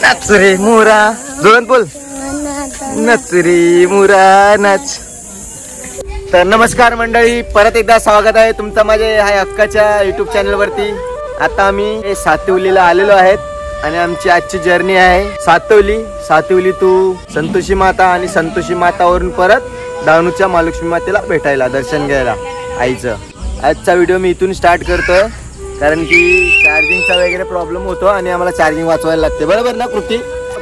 नाच रे मोरा, जोरात बोल, नाच रे मोरा नाच. तर नमस्कार मंडळी, परत एकदा स्वागत आहे तुमचं माझे हाय हक्काच्या युट्यूब चॅनल वरती. आता आम्ही सातवलीला आलेलो आहेत आणि आमची आजची जर्नी आहे सातवली टू संतोषी माता आणि संतोषी मातावरून परत डहाणूच्या महालक्ष्मी मातेला भेटायला, दर्शन घ्यायला आईचं. आजचा व्हिडिओ मी इथून स्टार्ट करतोय कारण की चार्जिंगचा वगैरे प्रॉब्लेम होतो आणि आम्हाला चार्जिंग वाचवायला लागते, बरोबर ना कृती?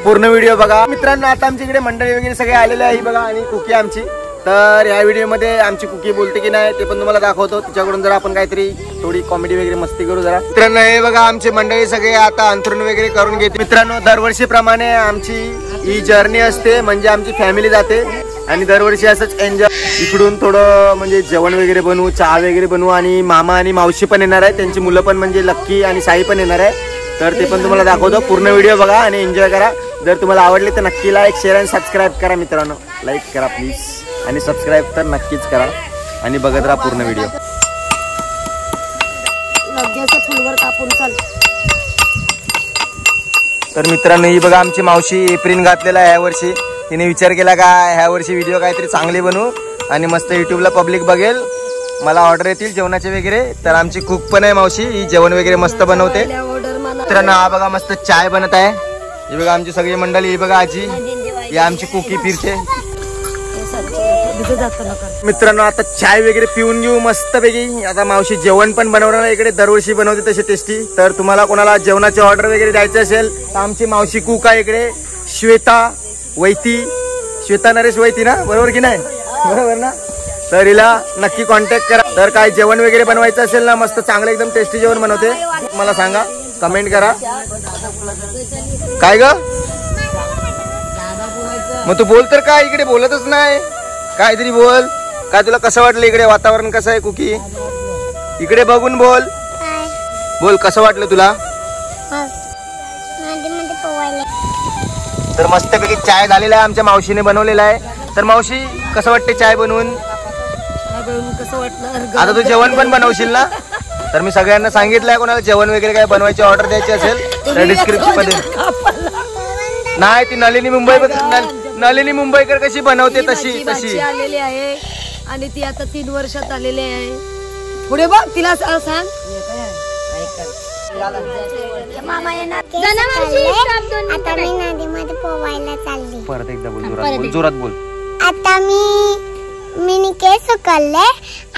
पूर्ण व्हिडिओ बघा मित्रांनो. आता आमच्या इकडे मंडळी वगैरे सगळे आलेले आहे बघा आणि कुकी आमची. तर या व्हिडिओमध्ये आमची कुकी बोलते की नाही ते पण तुम्हाला दाखवतो. तिच्याकडून जरा आपण काहीतरी थोडी कॉमेडी वगैरे मस्ती करू जरा. मित्रांनो हे बघा आमचे मंडळी सगळे आता अंथरुण वगैरे करून घेते. मित्रांनो दरवर्षीप्रमाणे आमची ही जर्नी असते, म्हणजे आमची फॅमिली जाते आणि दरवर्षी असंच एन्जॉय. इकडून थोडं म्हणजे जेवण वगैरे बनवू, चहा वगैरे बनवू आणि मामा आणि मावशी पण येणार आहे, त्यांची मुलं पण म्हणजे लक्की आणि साई पण येणार आहे. तर ते पण तुम्हाला दाखवतो. पूर्ण व्हिडिओ बघा आणि एन्जॉय करा. जर तुम्हाला आवडले तर नक्की लाईक, शेअर आणि सबस्क्राईब करा मित्रांनो. लाईक करा प्लीज आणि सबस्क्राईब तर नक्कीच करा आणि बघत राहा पूर्ण व्हिडिओ. तर मित्रांनो ही बघा आमची मावशी एप्रिल घातलेला आहे. ह्या वर्षी तिने विचार केला का ह्या वर्षी व्हिडिओ काहीतरी चांगले बनवू आणि मस्त युट्यूबला पब्लिक बघेल, मला ऑर्डर येतील जेवणाचे वगैरे. तर आमची कुक पण आहे मावशी, ही जेवण वगैरे मस्त बनवते. मित्रांनो हा बघा मस्त चाय बनत आहे. ही बघा आमची सगळी मंडळी, ही बघा आजी, ही आमची कुकी फिरते. मित्रांनो आता चाय वगैरे पिऊन घेऊ मस्त पैकी. आता मावशी जेवण पण बनवणार इकडे, दरवर्षी बनवते तसे टेस्टी. तर तुम्हाला कोणाला जेवणाचे ऑर्डर वगैरे द्यायचे असेल तर आमची मावशी कुक आहे इकडे, श्वेता नरेश वैती ना, बरोबर की नाही? बरोबर ना? तर हिला नक्की कॉन्टॅक्ट करा. तर काय जेवण वगैरे बनवायचं असेल ना, मस्त चांगलं एकदम टेस्टी जेवण बनवते. मला सांगा, कमेंट करा. काय ग मग तू बोल तर, काय इकडे बोलतच नाही, काहीतरी बोल. काय तुला कसं वाटलं इकडे, वातावरण कसं आहे कुकी? इकडे बघून बोल, बोल कसं वाटलं तुला? तर मस्त पैकी चाय झालेला आहे, आमच्या मावशीने बनवलेला आहे. तर मावशी कसं वाटते चाय बनवून? कसं वाटलं? आता तू जेवण पण बनवशील ना? तर मी सगळ्यांना सांगितलंय कोणाला जेवण वगैरे काय बनवायची ऑर्डर द्यायची असेल तर डिस्क्रिप्शन मध्ये. नाही ती नलिनी मुंबईकर कशी बनवते तशी आलेली आहे आणि ती आता 3 वर्षात आलेली आहे. पुढे बघ तिला सांग. आता मी नदीमध्ये पोवायला चालली. परत एकदा बोल, जोरात बोल. आता मी केस उकलले,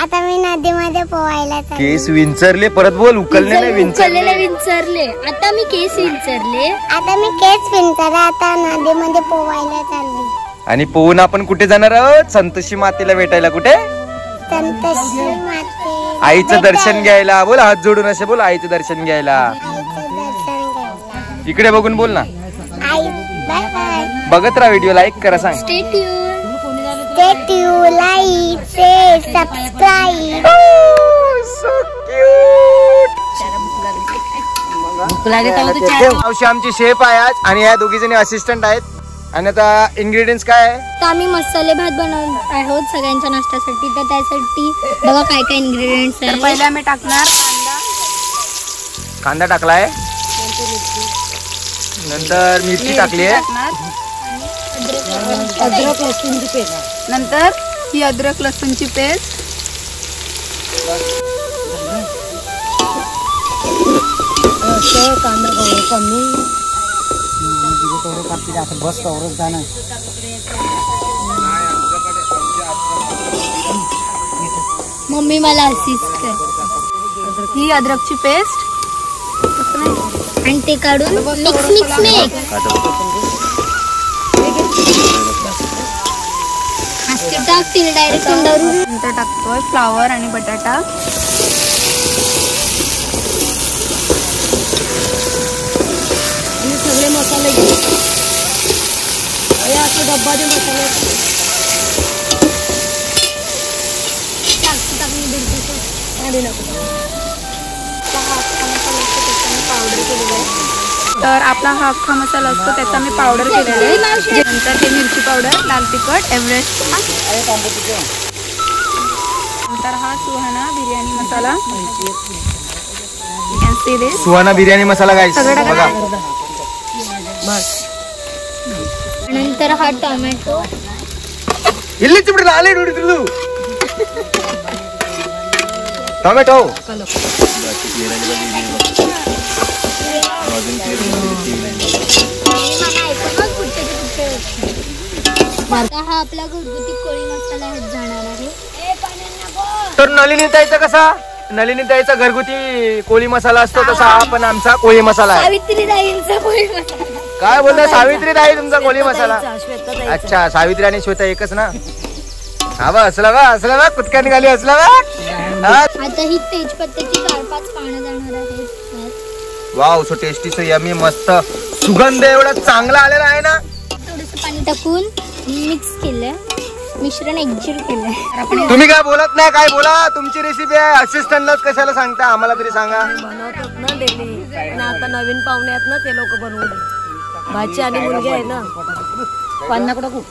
आता मी नदीमध्ये पोवायला चालली. केस विंचरले, परत बोल. उकलले नाही, विंचरले. आता मी केस विंचरले, आता नदीमध्ये पोवायला चालली. आणि पोहून आपण कुठे जाणार आहोत? संतोषी मातेला भेटायला. कुठे? संतोषी माते आईचं दर्शन घ्यायला. बोल हात जोडून असे बोल, आईचं दर्शन घ्यायला. इकडे बघून बोल ना. आई बाय बाय. बघत राहा व्हिडिओ, लाईक करा, सांग. Stay tuned, like, share, subscribe. So cute. मावशी आमची शेफ आहे आज आणि ह्या दोघी जणी असिस्टंट आहेत. आणि आता इन्ग्रेडियंट्स काय आहे? तर आम्ही मसाले भात बनवत आहोत सगळ्यांच्या नाश्त्यासाठी. तर त्यासाठी बघा काय काय इन्ग्रेडियंट्स आहेत. पहिला मी टाकणार कांदा टाकलाय, नंतर मिरची टाकली आहे, अद्रक लसूणची पेस्ट, नंतर ही अद्रक लसूणची पेस्ट, कांदा कमी बस कवरच जाणार. मम्मी मला असिस्ट कर. ही अद्रकची पेस्ट आणि ते काढून मिक्स. डायरेक्ट नंतर टाकतोय फ्लावर आणि बटाटा. सगळे मसाले असं डब्बा दे मसाले तर आपला हा अख्खा मसाला असतो त्याचा मी पावडर केलेला आहे. नंतर हे मिरची पावडर, लाल तिखट, एव्हरेस्ट, नंतर हा सुहाना बिर्याणी मसाला. सुहाना बिर्याणी मसाला गाइस बघा. नंतर हा टोमॅटो इल्ली चिपडी आले डोडी तू टोमॅटो आता हा आपला घरगुती कोळी मसाला जाणार आहे. तर नलिनीताईचा कसा नलिनीताईचा घरगुती कोळी मसाला असतो तसा हा पण आमचा कोळी मसाला आहे. सावित्रीताईंचा कोळी मसाला. काय बोलता सावित्रीताई तुमचा कोळी मसाला? अच्छा सावित्री आणि श्वेता एकच ना. हा बा असला बा कुटका निघाली असला बा. आता ही तेजपत्त्याची 4-5 पानं जाणार आहेत. Wow so tasty so yummy मस्त सुगंध एवढा चांगला आलेला आहे ना. थोडंसं पाणी टाकून मिक्स केलंय, मिश्रण एकजीव केलंय. तुम्ही काय बोलत नाही काय बोला तुमची रेसिपी आहे. असिस्टंटलाच कशाला सांगता आम्हाला तरी सांगा. बनवतात ना डेली आणि आता नवीन पाहुणे आहेत ना ते लोक बनवले. भाची आणि मुलगी आहे ना पाण्याकडं खूप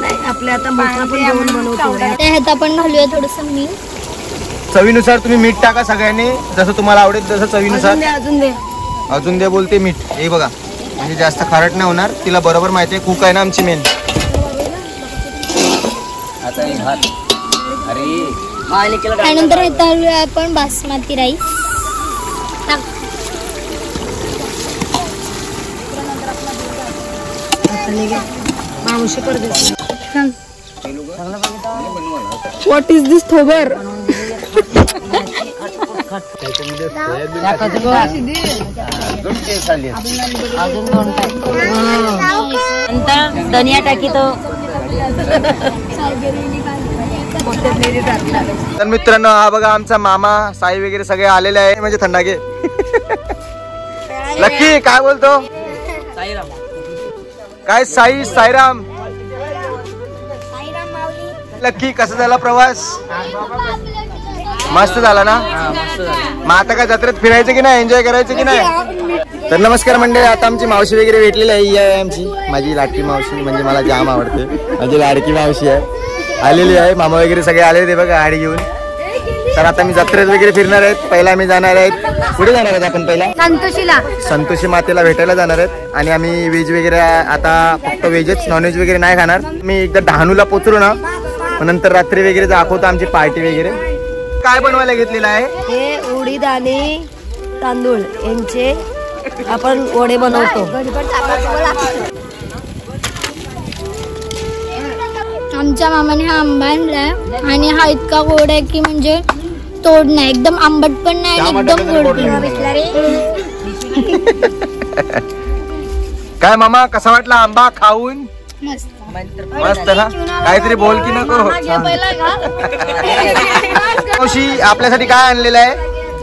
नाही आपले आता मोठा पण जेवण बनवतो. त्यात आपण घालूया थोडंसं मीठ. चवीनुसार तुम्ही मीठ टाका सगळ्यांनी जसं तुम्हाला आवडेल तसं चवीनुसार. अजून दे बोलते मीठ. हे बघा म्हणजे जास्त खारट नाही होणार. तिला बरोबर माहिती आहे कुक आहे ना आमची मेन. त्यानंतर इथं घालूया आपण बासमती राईस. व्हॉट इज दिस थोबर? नंतर धनिया टाकी तो. तर मित्रांनो हा बघा आमचा मामा साई वगैरे सगळे आलेले आहे म्हणजे थंडागे. लक्की काय बोलतो? काय साईराम लक्की कसा झाला प्रवास? मस्त झाला ना. मग आता काय जत्रेत फिरायचं की नाही एन्जॉय करायचं की नाही? तर नमस्कार मंडळी आता आमची मावशी वगैरे भेटलेली आहे. ही आहे आमची माझी लाडकी मावशी म्हणजे मला जाम आवडते माझी लाडकी मावशी आहे. आलेली आहे मामा वगैरे सगळे आले ते बघा गाडी घेऊन. तर आता मी जत्रेत वगैरे फिरणार आहेत. पहिला आम्ही जाणार आहेत कुठे जाणार आहेत आपण पहिला संतोषी मातेला भेटायला जाणार आहेत. आणि आम्ही व्हेज वगैरे आता फक्त व्हेजच नॉनव्हेज वगैरे नाही खाणार. मी एकदा डहाणूला पोचलो ना नंतर रात्री वगैरे दाखवतो आमची पार्टी वगैरे. काय बनवायला घेतलेलं आहे? हे उडीद आणि तांदूळ यांचे आपण वडे बनवतो. आमच्या मामाने हा आंबा आणलाय आणि हा इतका गोड आहे की म्हणजे तोड नाही. एकदम आंबट पण नाही आणि एकदम गोड पण नाही. काय मामा कसा वाटला आंबा खाऊन? मस्त मस्त ना. काहीतरी बोल की नको. मावशी आपल्यासाठी काय आणलेलं आहे?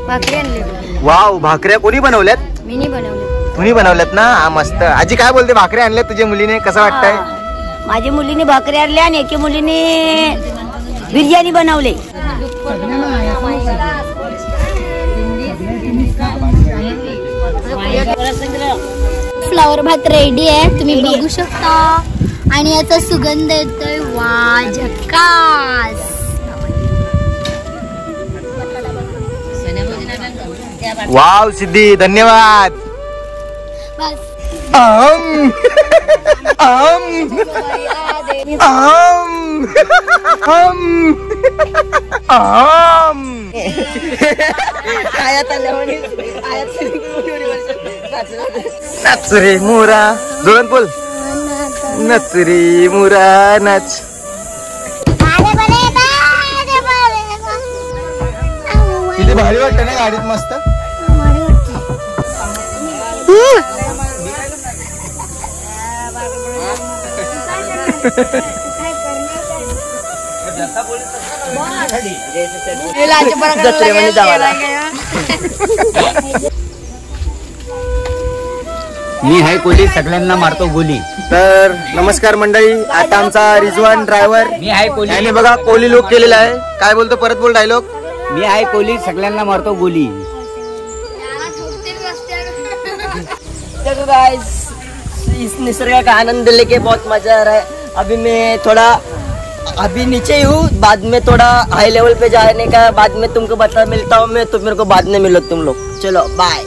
भाकरी आणली. वाव भाकऱ्या कोणी बनवल्यात? मी बनवली. तुम्ही बनवल्यात ना. हा मस्त. आजी काय बोलते भाकऱ्या आणल्यात तुझ्या मुलीने कसं वाटतंय? माझी मुलीने भाकरी आणली आणि एकी मुलीने बिर्याणी बनवली. फ्लावर भात रेडी आहे तुम्ही बघू शकता. आणि याचा सुगंध येतोय. वा झकास. वाव सिद्धी धन्यवाद. बस आम आम आम आम आम. नाच रे मोरा जोरात बोल. नाच रे मोरा नाच. किती भारी वाटत ना गाडीत मस्त. मी हाय कोली सगळ्यांना मारतो गोली. तर नमस्कार मंडळी आता आमचा रिजवान ड्रायव्हर मी हाय कोली. याने बघा कोली लुक केलेला आहे. काय बोलतो परत बोल डायलॉग. मी हाय कोली सगळ्यांना मारतो गोली. देखो गाइस इस निसर्ग का आनंद लेके बहुत मजा आ रहा है. अभी मैं थोड़ा अभी नीचे हूँ, बाद में थोड़ा हाई लेवल पे जाने का, बाद में तुमको बता मिलता हूँ मैं, तो मेरे को बाद में मिलो तुम लोग। चलो बाय।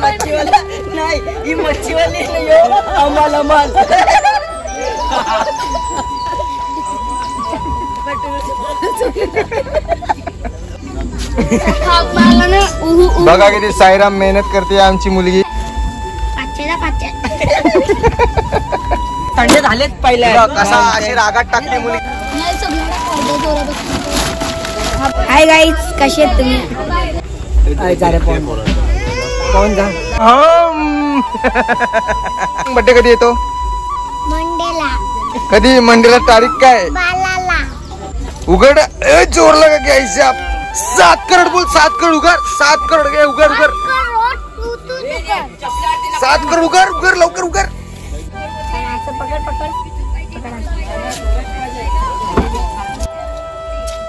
मच्छी वाला नहीं, ये मच्छी वाली नहीं हो, अमल अमल। बघा किती साईराम मेहनत करते आमची मुलगी. थंड झालेत पहिले. कसा अशी रागात टाकते मुलगी. हाय गाईज, कसे आहेत तुम्ही? बड्डे कधी येतो? मंडेला कधी मंडेला तारीख काय? बालाला उघड जोर लगा क्या हिसाब. 7 करोड बोल. 7 करोड उघड. 7 करोड घे. उघड उघड. 7 करोड उघड उघड लवकर उघड.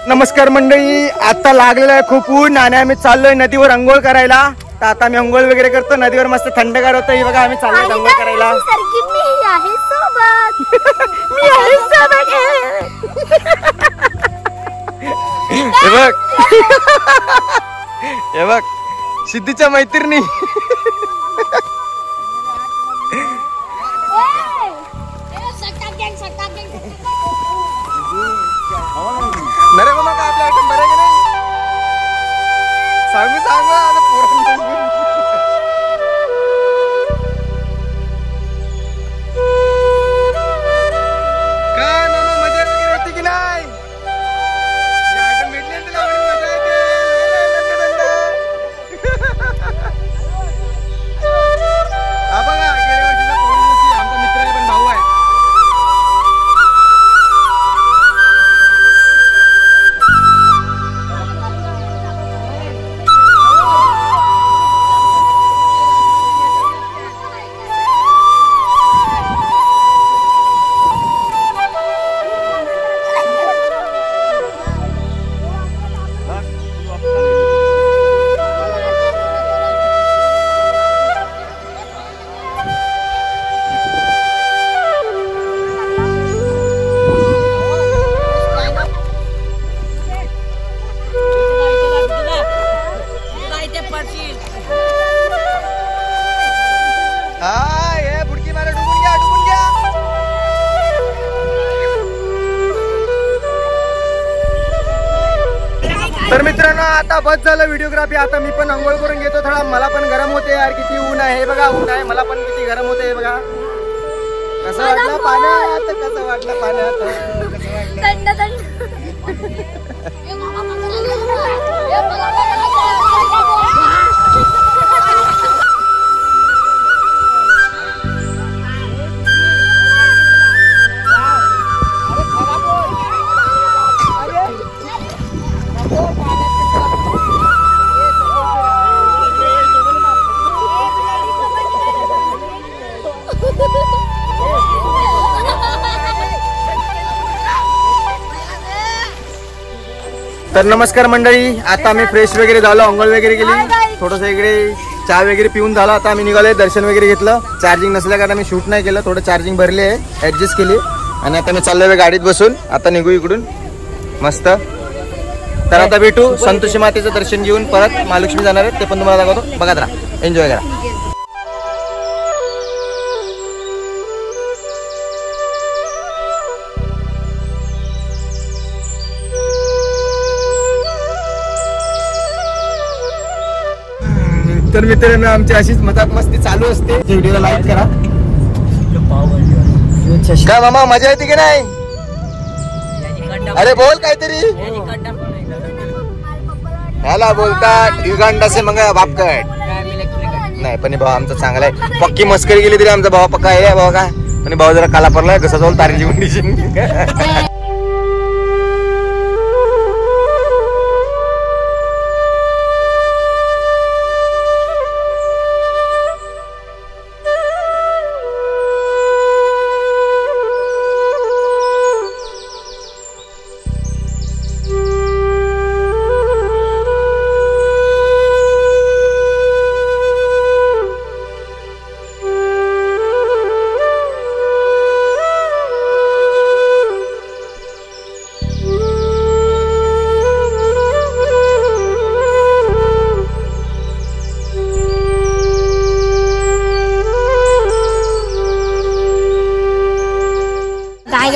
नमस्कार मंडळी, आता लागलेलं आहे खूप ऊन आणि आम्ही चाललोय नदीवर अंघोळ करायला. तर आता आम्ही अंघोळ वगैरे करतो. नदीवर मस्त थंडगार होतं. हे बघा आम्ही चाललोय अंघोळ करायला. हे बघ हे बघ सिद्धीच्या मैत्रिणी. नरे मामा का आपल्या आयटम बरे की नाही सांगू आता काय मामा मजा वगैरे होती की नाही? आयटम भेटले तुला मजा येते. हा बघा गेल्या वर्षीचा पौर्णिमेशी आमचा मित्र आहे पण भाऊ आहे. तर मित्रांनो आता बस झालं व्हिडिओग्राफी. आता मी पण अंघोळ करून घेतो. थोडा मला पण गरम होते यार. किती ऊन आहे हे बघा. ऊन आहे मला पण किती गरम होते हे बघा. कसं वाटलं पाण्यात? कसं वाटलं पाण्यात? तर नमस्कार मंडळी, आता आम्ही फ्रेश वगैरे झालो, अंघोळ वगैरे केली, थोडंसं इकडे चहा वगैरे पिऊन झाला. आता आम्ही निघालोय, दर्शन वगैरे घेतलं. चार्जिंग नसल्या कारण आम्ही शूट नाही केलं. थोडं चार्जिंग भरली आहे, ऍडजस्ट केली आणि आता मी चाललोय गाडीत बसून. आता निघू इकडून मस्त. तर आता भेटू. संतोषी मातेचं दर्शन घेऊन परत महालक्ष्मी जाणार आहेत, ते पण तुम्हाला दाखवतो. बघा जरा, एन्जॉय करा. तर मित्रांनो आमची अशीच मजाक मस्ती चालू असते. व्हिडिओला लाईक करा. काय मामा मजा येते की नाही? अरे बोल काहीतरी. ह्याला बोलतात युगांडा से मग बापकट. नाही पण भाऊ आमचा चांगला आहे. पक्की मस्करी गेली तरी आमचा भाऊ पक्का आहे भाऊ. का आणि भाऊ जरा काला पडलाय कसा जाऊन तारीची गुंडीची.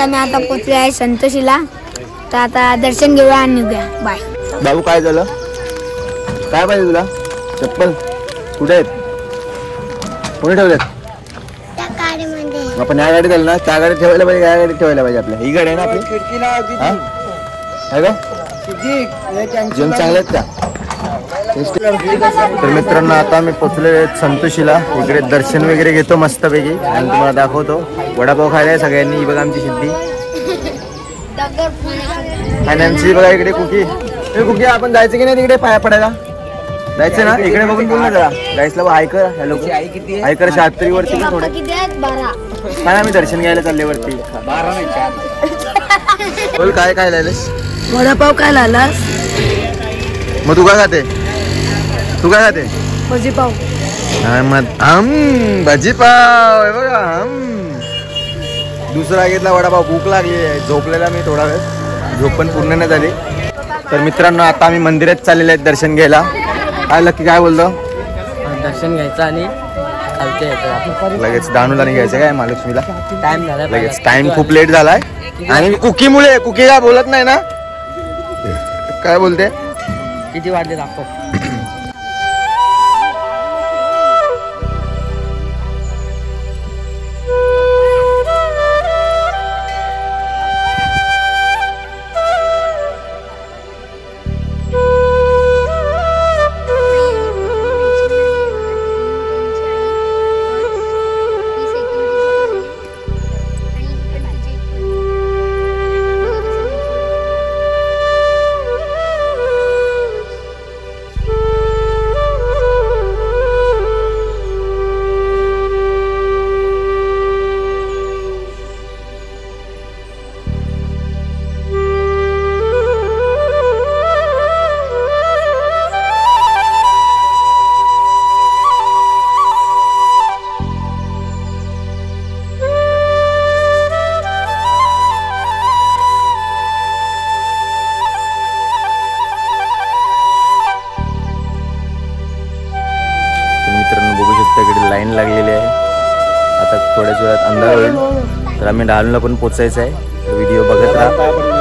आम्ही आता पोचले आहे संतोषीला. तर आता दर्शन घेऊया आणि निघूया. बाय. बाबू काय झालं? काय पाहिजे तुला? चप्पल कुठे आहेत? कोणी ठेवलेत? आपण या गाडीत आलो ना, त्या गाडीत ठेवायला पाहिजे, या गाडीत ठेवायला पाहिजे. आपल्या ही गाडी आहे ना आपली, जेवण चांगले आहेत का? तर मित्रांनो आता मी पोचले संतोषीला. इकडे दर्शन वगैरे घेतो मस्तपैकी आणि तुम्हाला दाखवतो. वडापाव खायला सगळ्यांनी. बघा आमची सिद्धी आणि आमची बघा इकडे कुकी. कुकी आपण जायचं की नाही तिकडे पाया पडायला? जायचं ना. इकडे बघून बोल ना जरा. गाईसला ऐकर. हॅलो ऐकर 76 वरती थोडे काय आम्ही दर्शन घ्यायला चालले वरती. बोल काय काय लायलेस? वडापाव काय लालास? मग तू काय खाते? तू काय खाते? भजीपाव. भजीपाव आहे बघा. दुसरा घेतला वडापाव. भूक लागली आहे. झोपलेला मी थोडा वेळ. झोप पण पूर्ण नाही झाली. तर मित्रांनो आता आम्ही मंदिरात चाललेले आहेत दर्शन घ्यायला. काय लक्की काय बोलतो? दर्शन घ्यायचं आणि लगेच दानूला घ्यायचं काय महालक्ष्मीला. टाइम झाला. लगेच टाइम खूप लेट झालाय आणि कुकीमुळे. कुकी काय बोलत नाही ना? काय बोलते? किती वाजले दाखव. लाईन लागलेली आहे. आता थोड्याच वेळात अंधार होईल. तर आम्ही डालूला पण पोचायचं आहे. व्हिडिओ बघत राहा.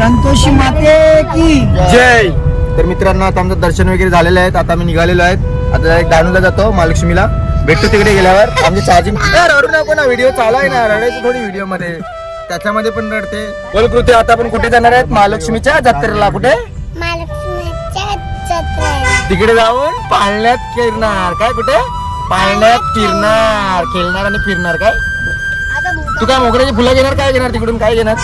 संतोषी माते की जय. तर मित्रांनो आता आमचं दर्शन वगैरे झालेलं आहे. आता आम्ही निघालेलो आहेत. आता एक दानूला जातो महालक्ष्मीला. भेटतो तिकडे गेल्यावर. आमची चार्जिंग रडू नको ना. व्हिडिओ चालू आहे ना. रडायचं थोडी व्हिडिओ मध्ये. त्याच्यामध्ये पण रडते. बोल कृती. आता आपण कुठे जाणार आहेत? महालक्ष्मीच्या जत्रेला. कुठे? तिकडे जाऊन पाळण्यात फिरणार. काय कुठे? पाळण्यात फिरणार. खेळणार आणि फिरणार. काय तू काय मोगऱ्याची फुलं घेणार? काय घेणार तिकडून? काय घेणार?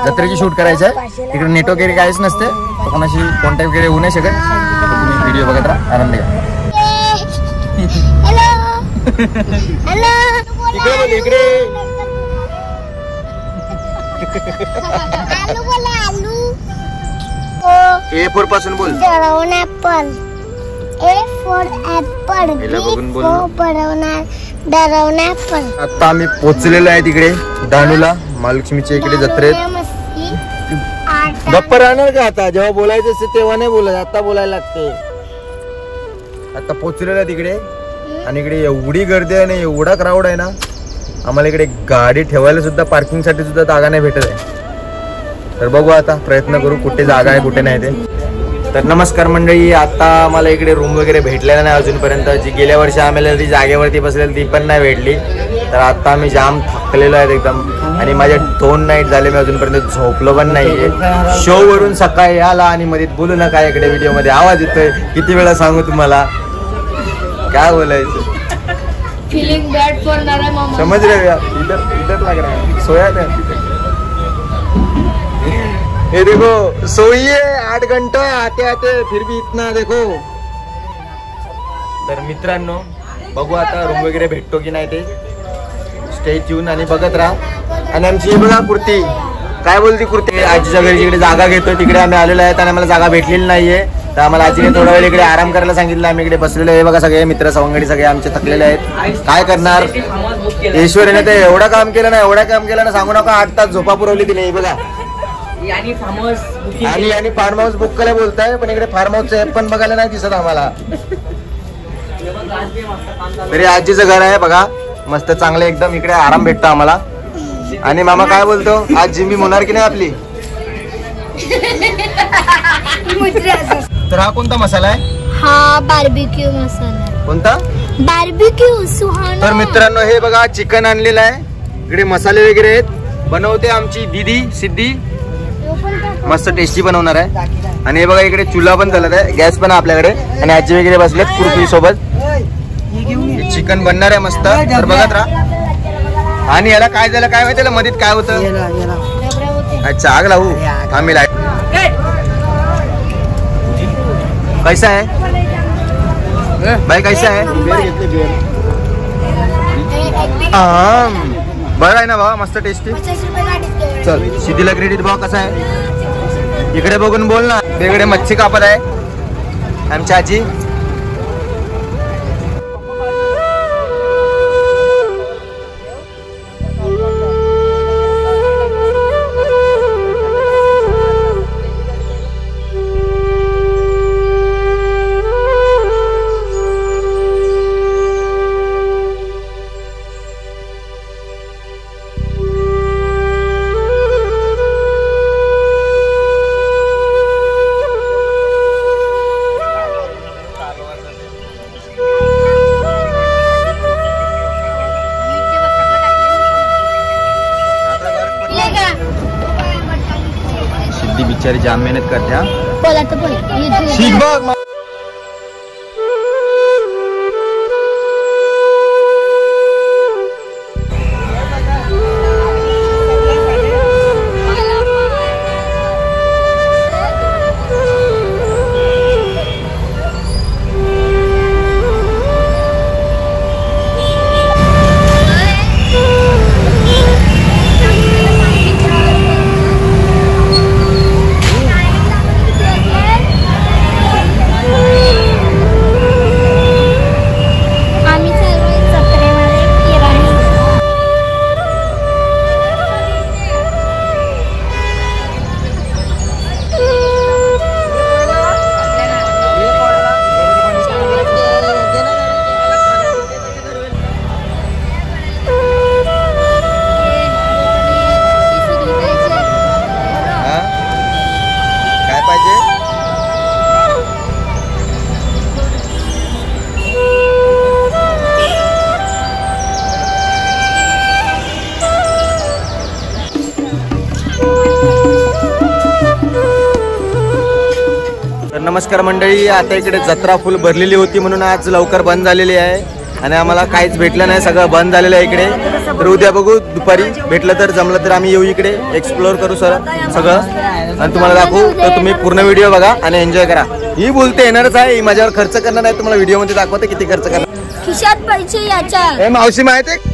जत्रेची शूट करायचं आहे. तिकडे नेट वगैरे काहीच नसते. कोणाशी कॉन्टॅक्ट वगैरे होऊ नाही शकत. तुम्ही व्हिडिओ बघत राहा. आनंद घ्या. इकडे ए फोर पासून बोल. आता आम्ही पोचलेलो आहे तिकडे दानूला महालक्ष्मीच्या इकडे जत्रेत. गप्प राहणार का आता? जेव्हा बोलायचं असते तेव्हा नाही बोलायचं. आता बोलायला लागते. आता पोचलेलो आहे तिकडे आणि इकडे एवढी गर्दी आहे ना. एवढा क्राऊड आहे ना. आम्हाला इकडे गाडी ठेवायला सुद्धा पार्किंग साठी सुद्धा जागा नाही भेटत आहे. तर बघू आता प्रयत्न करू कुठे जागा आहे कुठे नाही ते. तर नमस्कार मंडळी. आता मला इकडे रूम वगैरे भेटलेला नाही अजूनपर्यंत. जी गेल्या वर्षी आम्हाला ती जागेवरती बसलेली ती पण नाही भेटली. तर आता आम्ही जाम थकलेलो आहेत एकदम आणि माझे 2 नाईट झाले, मी अजूनपर्यंत झोपलो पण नाहीये. शो वरून सकाळी आला आणि मध्ये बोलू नका, इकडे व्हिडिओ मध्ये आवाज येतोय. किती वेळा सांगू तुम्हाला, काय बोलायचं. फीलिंग बॅड फॉर नारा मामा. समझ रहे हो यार, इधर लग रहा है सोया नहीं. ये देखो सोइए 8 घंटा आते आते फिर भी इतना देखो. तर मित्रांनो बघू आता रूम वगैरे भेटतो की नाही ते. स्टे ट्यून आणि बघत राहा. आणि आमची ही बघा कुर्ती, काय बोलती कुर्ती, आजीच्या घरी जिकडे जागा घेतो तिकडे आम्ही आलेलो आहे आणि आम्हाला जागा भेटलेली नाहीये. तर आम्हाला आजीने थोडा वेळ इकडे आराम करायला सांगितलं. आम्ही इकडे बसलेलो आहे. बघा सगळे मित्र सवंगडी सगळे आमचे थकलेले आहेत. काय करणार, ईश्वरीने ते एवढं काम केलं ना सांगू नका. 8 तास झोपा पुरवली तिने. बघा आणि फार्म हाऊस बुक करायला बोलताय, पण इकडे फार्म हाऊसचं ऍप पण बघायला नाही दिसत आम्हाला. तरी आजीचं घर आहे बघा, मस्त चांगलं एकदम. इकडे आराम भेटतो आम्हाला. आणि मामा काय बोलतो, आज जिम्मी होणार की नाही आपली. तर हा कोणता मसाला आहे, हा बार्बिक्यू मसाला. कोणता बार्बिक्यू सुहाना. तर मित्रांनो हे बघा चिकन आणलेलं आहे. इकडे मसाले वगैरे आहेत. बनवते आमची दीदी सिद्धी, मस्त टेस्टी बनवणार आहे. आणि हे बघा इकडे चुला पण चालत आहे, गॅस पण आहे आपल्याकडे. आणि आजी वगैरे बसलेत कुरकुरी सोबत. चिकन बनणार आहे मस्त. तर बघत राहा. आणि याला काय झालं काय माहिती, मधीत काय होतं. अच्छा आग लावू थांबी लाईट. कैसा है भाई, कैसा है. बरं आहे ना भावा, मस्त टेस्टी. चल सिद्धीला क्रेडिट भाव कसा आहे. इकडे बघून बोल ना. वेगळे मच्छी कापत आहे आमची आजी. बिचारी जाम मेहनत करते. हा बोला तर बोल. शिक बघ. नमस्कार मंडळी. आता इकडे जत्रा फुल भरलेली होती म्हणून आज लवकर बंद झालेली आहे आणि आम्हाला काहीच भेटलं नाही, सगळं बंद झालेलं आहे इकडे. तर उद्या बघू दुपारी भेटलं तर, जमलं तर आम्ही येऊ इकडे, एक्सप्लोर करू सगळं आणि तुम्हाला दाखवू. तर तुम्ही पूर्ण व्हिडिओ बघा आणि एन्जॉय करा. ही बोलते येणारच आहे, ही माझ्यावर खर्च करणार आहे. तुम्हाला व्हिडिओ मध्ये दाखवते किती खर्च करणार. खिशात पैसे याच्या. मावशी माहिती आहे